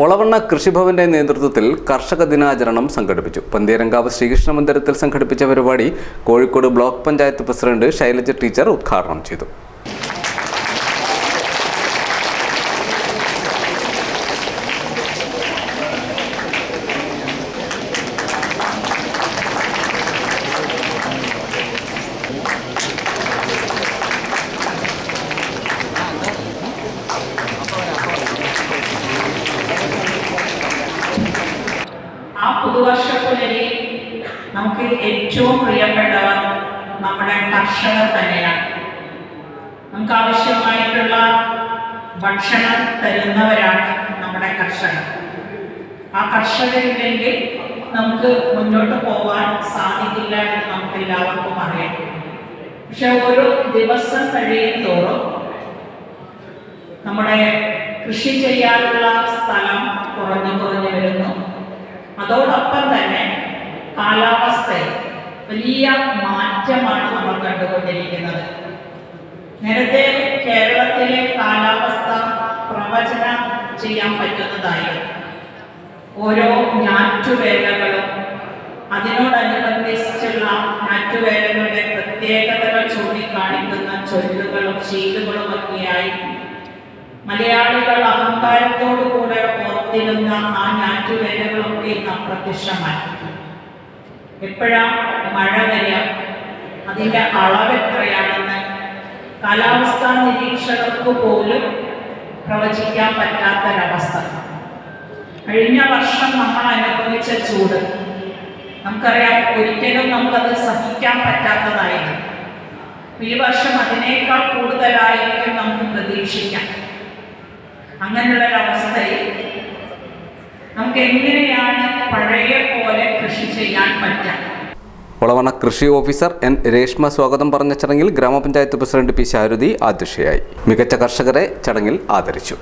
ഒളവണ്ണ കൃഷിഭവന്റെ നേതൃത്വത്തിൽ കർഷക ദിനാചരണം സംഘടിപ്പിച്ചു. പന്തീരങ്കാവ് ശ്രീകൃഷ്ണ മന്ദിരത്തിൽ സംഘടിപ്പിച്ച പരിപാടി Kozhikode block panchayat president Shailaja teacher ഉദ്ഘാടനം ചെയ്തു. ആ പുതുവർഷപ്പുലരി നമുക്ക് ഏറ്റവും പ്രിയപ്പെട്ടവർ നമ്മുടെ കർഷകർ തന്നെയാണ്. നമുക്ക് ആവശ്യമായിട്ടുള്ള ഭക്ഷണം തരുന്നവരാണ് നമ്മുടെ കർഷകർ. ആ കർഷകരില്ലെങ്കിൽ നമുക്ക് മുന്നോട്ട് പോകാൻ സാധിക്കില്ല എന്ന് നമുക്ക് എല്ലാവർക്കും അറിയാം. പക്ഷെ ഓരോ ദിവസം കഴിയും തോറും നമ്മുടെ കൃഷി ചെയ്യാനുള്ള സ്ഥലം കുറഞ്ഞു വരുന്നു. അതോടൊപ്പം തന്നെ കാലാവസ്ഥയിൽ വലിയ മാറ്റമാണ് നമ്മൾ കണ്ടുകൊണ്ടിരിക്കുന്നത്. നേരത്തെ കേരളത്തിലെ കാലാവസ്ഥ പ്രവചനം ചെയ്യാൻ പറ്റുന്നതായിരുന്നു. ഓരോ ഞാറ്റുവേലകളും അതിനോടനുബന്ധിച്ചുള്ള ഞാറ്റുവേലകളുടെ പ്രത്യേകതകൾ ചൂണ്ടിക്കാണിക്കുന്ന ചൊല്ലുകളും ശീലുകളും ഒക്കെയായി മലയാളികൾ അഹങ്കാരത്തോടു കൂടെ ഓർത്തിരുന്ന ആ ഞാറ്റുവേലകളൊക്കെ ഇന്ന് അപ്രത്യക്ഷമായി. എപ്പോഴാ മഴ വരിക, അതിൻ്റെ അളവ് എത്രയാണെന്ന് കാലാവസ്ഥാ നിരീക്ഷകർക്ക് പോലും പ്രവചിക്കാൻ പറ്റാത്തൊരവസ്ഥ. കഴിഞ്ഞ വർഷം നമ്മൾ അനുഭവിച്ച ചൂട് നമുക്കറിയാം, ഒരിക്കലും നമുക്കത് സഹിക്കാൻ പറ്റാത്തതായിരുന്നു. ഈ വർഷം അതിനേക്കാൾ കൂടുതലായിരിക്കും നമുക്ക് പ്രതീക്ഷിക്കാം. അങ്ങനെയുള്ളൊരവസ്ഥയിൽ നമുക്ക് എങ്ങനെയാണ് പഴയ പോലെ കൃഷി ചെയ്യാൻ പറ്റുക? ഒളവണ്ണ കൃഷി ഓഫീസർ എൻ രേഷ്മ സ്വാഗതം പറഞ്ഞ ചടങ്ങിൽ ഗ്രാമപഞ്ചായത്ത് പ്രസിഡന്റ് പി ശാരുതി അധ്യക്ഷയായി. മികച്ച കർഷകരെ ചടങ്ങിൽ ആദരിച്ചു.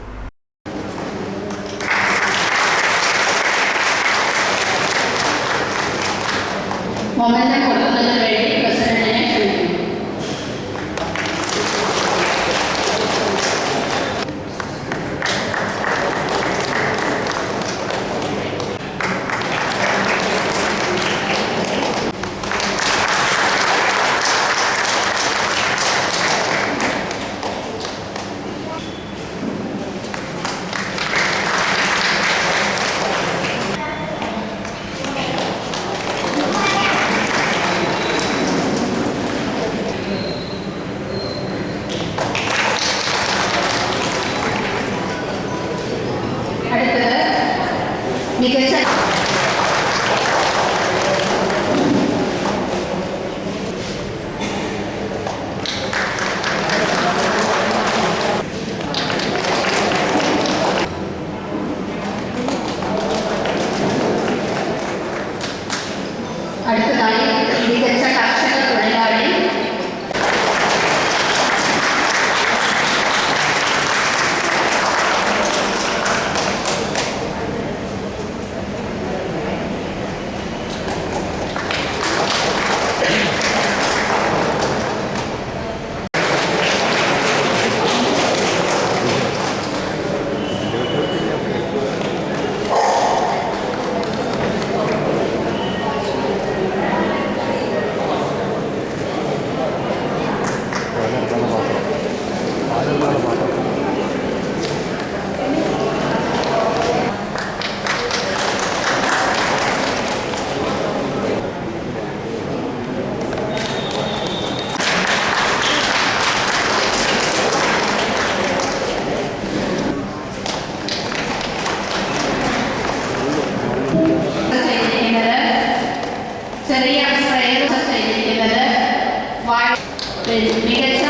മികച്ച അടുത്തതായി മികച്ച കർഷക തൊഴിലാളി ചെറിയ സ്പ്രേ ചെയ്തിരിക്കുന്നത് മികച്ച